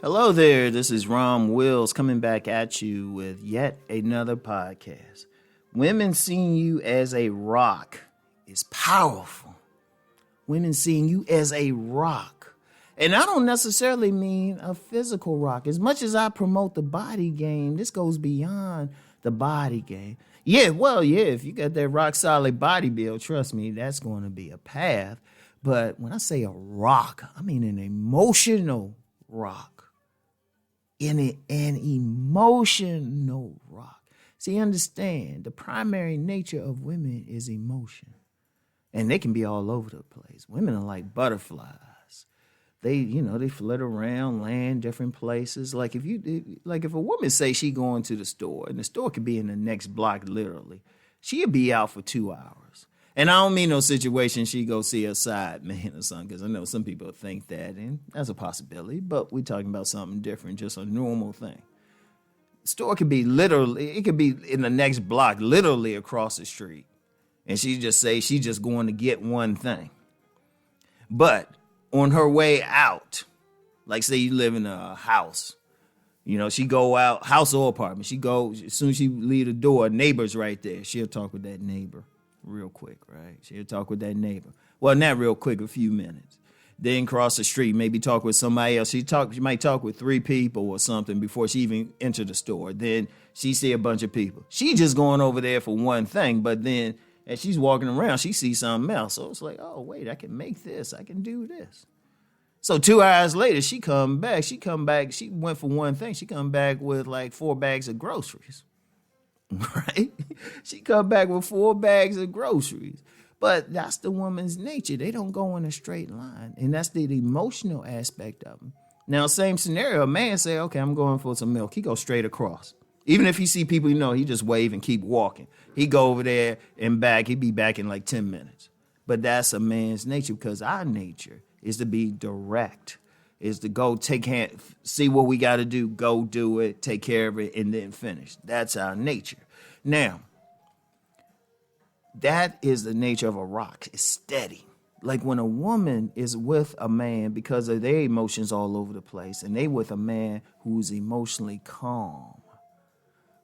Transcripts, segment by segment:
Hello there, this is Rom Wills coming back at you with yet another podcast. Women seeing you as a rock is powerful. Women seeing you as a rock. And I don't necessarily mean a physical rock. As much as I promote the body game, this goes beyond the body game. Yeah, if you got that rock solid body build, trust me, that's going to be a path. But when I say a rock, I mean an emotional rock. An emotional rock. See, understand, the primary nature of women is emotion. And they can be all over the place. Women are like butterflies. They flit around, land different places. Like if a woman say she going to the store, and the store could be in the next block literally, she'll be out for 2 hours. And I don't mean no situation she go see a side man or something, because I know some people think that, and that's a possibility, but we're talking about something different, just a normal thing. The store could be it could be in the next block, literally across the street. And she just say she just going to get one thing. But on her way out, like say you live in a house, she go out, house or apartment, she go, as soon as she leave the door, neighbor's right there. She'll talk with that neighbor. Real quick, right? She'll talk with that neighbor. Well, not real quick, a few minutes. Then cross the street, maybe talk with somebody else. She might talk with 3 people or something before she even enter the store. Then she see a bunch of people. She just going over there for one thing, but then as she's walking around, she sees something else. So it's like, oh, wait, I can make this. I can do this. So 2 hours later, she come back. She went for one thing. She come back with like 4 bags of groceries. Right? She come back with 4 bags of groceries. But that's the woman's nature. They don't go in a straight line. And that's the emotional aspect of them. Now, same scenario, a man say, okay, I'm going for some milk. He goes straight across. Even if he see people, he just wave and keep walking. He go over there and back. He'd be back in like 10 minutes. But that's a man's nature, because our nature is to be direct, is to go see what we got to do, go do it, take care of it, and then finish. That's our nature. Now, that is the nature of a rock. It's steady. Like when a woman is with a man because of their emotions all over the place, and they with a man who's emotionally calm,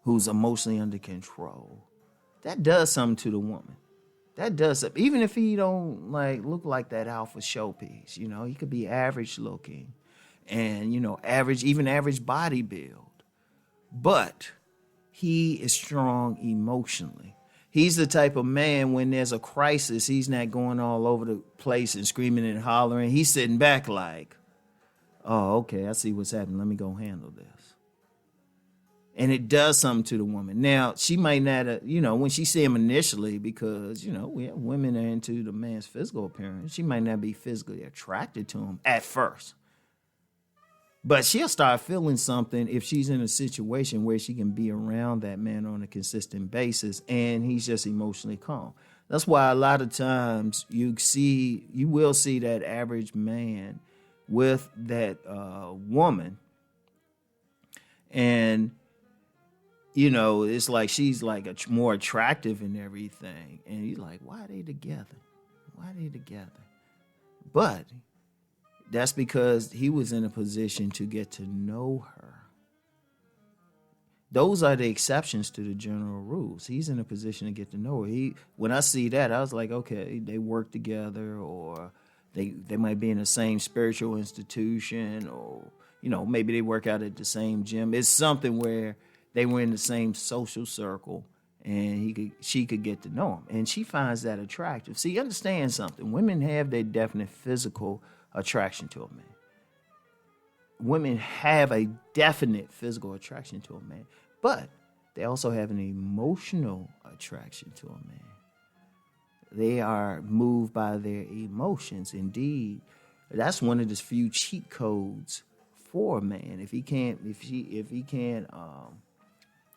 who's emotionally under control, that does something to the woman. That does something. Even if he don't look like that alpha showpiece, he could be average looking and, average body build. But he is strong emotionally. He's the type of man, when there's a crisis, he's not going all over the place and screaming and hollering. He's sitting back like, oh, okay, I see what's happening. Let me go handle this. And it does something to the woman. Now, she might not, when she see him initially, because, we have women that are into the man's physical appearance, she might not be physically attracted to him at first. But she'll start feeling something if she's in a situation where she can be around that man on a consistent basis and he's just emotionally calm. That's why a lot of times you will see that average man with that woman, and it's like she's like more attractive and everything, and you're like, why are they together? But that's because he was in a position to get to know her. Those are the exceptions to the general rules. He's in a position to get to know her. When I see that, I was like, okay, they work together, or they might be in the same spiritual institution, or maybe they work out at the same gym. It's something where they were in the same social circle, and she could get to know him, and she finds that attractive. See, understand something. Women have their definite physical attraction to a man. Women have a definite physical attraction to a man, but they also have an emotional attraction to a man. They are moved by their emotions. Indeed, that's one of the few cheat codes for a man. If he can't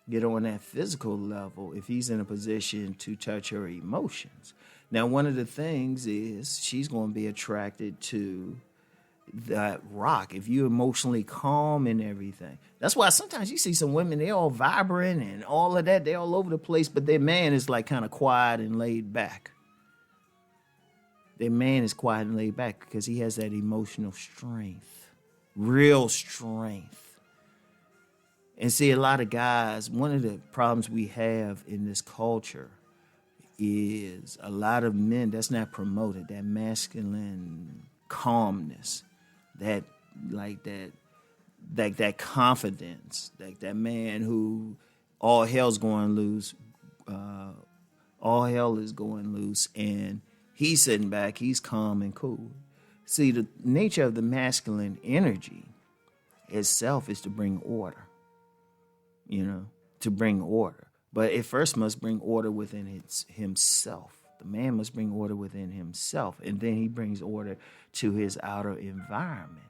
get on that physical level, if he's in a position to touch her emotions. Now, one of the things is she's going to be attracted to that rock. If you're emotionally calm and everything. That's why sometimes you see some women, they're all vibrant and all of that. They're all over the place, but their man is like kind of quiet and laid back. Their man is quiet and laid back because he has that emotional strength real strength. And see, a lot of guys, one of the problems we have in this culture is a lot of men that's not promoted, that masculine calmness, that confidence, like that man who all hell's going loose, all hell is going loose, and he's sitting back, he's calm and cool. See, the nature of the masculine energy itself is to bring order, to bring order. But it first must bring order within himself. The man must bring order within himself, and then he brings order to his outer environment.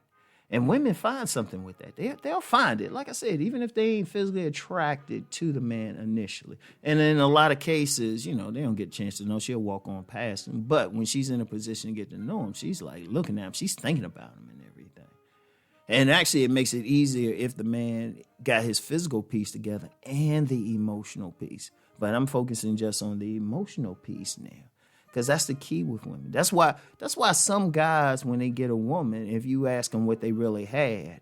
And women find something with that. They'll find it. Like I said, even if they ain't physically attracted to the man initially. And in a lot of cases, they don't get a chance to know. She'll walk on past him. But when she's in a position to get to know him, she's like looking at him. She's thinking about him and everything. And actually, it makes it easier if the man got his physical piece together and the emotional piece. But I'm focusing just on the emotional piece now, because that's the key with women. That's why some guys, when they get a woman, if you ask them what they really had,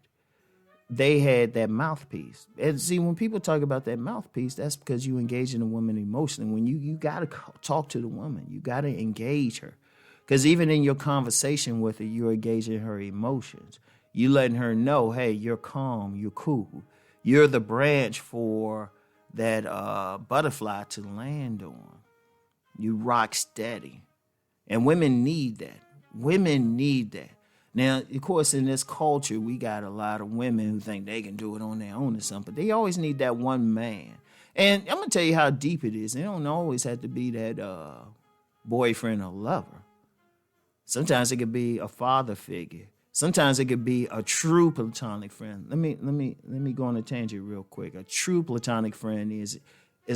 they had that mouthpiece. And see, when people talk about that mouthpiece, that's because you engage in a woman emotionally. When you got to talk to the woman, you got to engage her. Because even in your conversation with her, you're engaging her emotions. You letting her know, hey, you're calm, you're cool. You're the branch for that butterfly to land on. You rock steady. And women need that. Women need that. Now, of course, in this culture, we got a lot of women who think they can do it on their own or something. But they always need that one man. And I'm going to tell you how deep it is. It don't always have to be that boyfriend or lover. Sometimes it could be a father figure. Sometimes it could be a true platonic friend. Let me go on a tangent real quick. A true platonic friend is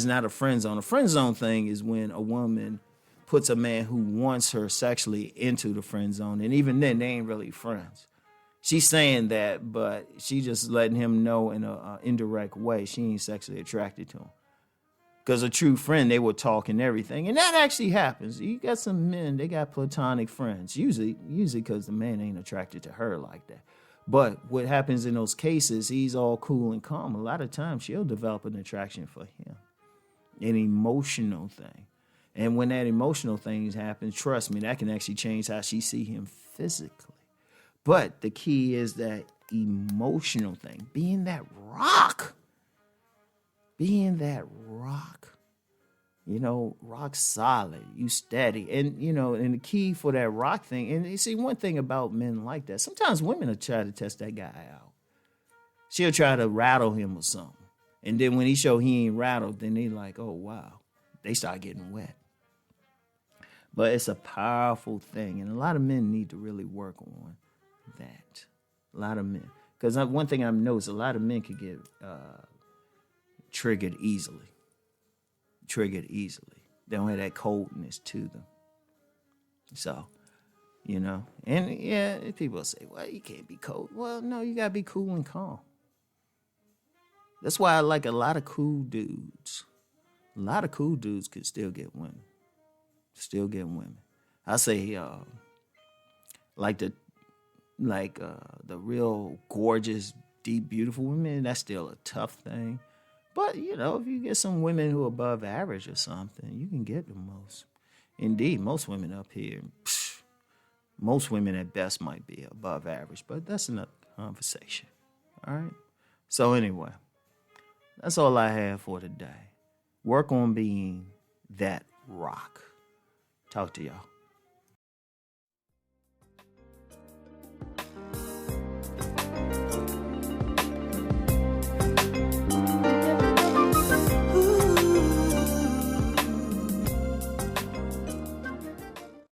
not a friend zone. A friend zone thing is when a woman puts a man who wants her sexually into the friend zone, and even then they ain't really friends. She's saying that, but she just letting him know in an indirect way she ain't sexually attracted to him. Because a true friend, they will talk and everything. And that actually happens. You got some men, they got platonic friends. Usually because the man ain't attracted to her like that. But what happens in those cases, he's all cool and calm. A lot of times she'll develop an attraction for him. An emotional thing. And when that emotional thing happens, trust me, that can actually change how she see him physically. But the key is that emotional thing. Being that rock. Rock solid, you steady. And, and the key for that rock thing, and you see one thing about men like that, sometimes women will try to test that guy out. She'll try to rattle him or something. And then when he show he ain't rattled, then they like, oh, wow. They start getting wet. But it's a powerful thing. And a lot of men need to really work on that. A lot of men. Because one thing I've noticed, a lot of men could get triggered easily. They don't have that coldness to them. So, and yeah, people say, well, you can't be cold. Well, no, you got to be cool and calm. That's why I like a lot of cool dudes. A lot of cool dudes could still get women. I say, the real gorgeous, deep, beautiful women, that's still a tough thing. But, if you get some women who are above average or something, you can get the most. Indeed, most women up here, most women at best might be above average, but that's another conversation. All right? So anyway, that's all I have for today. Work on being that rock. Talk to y'all.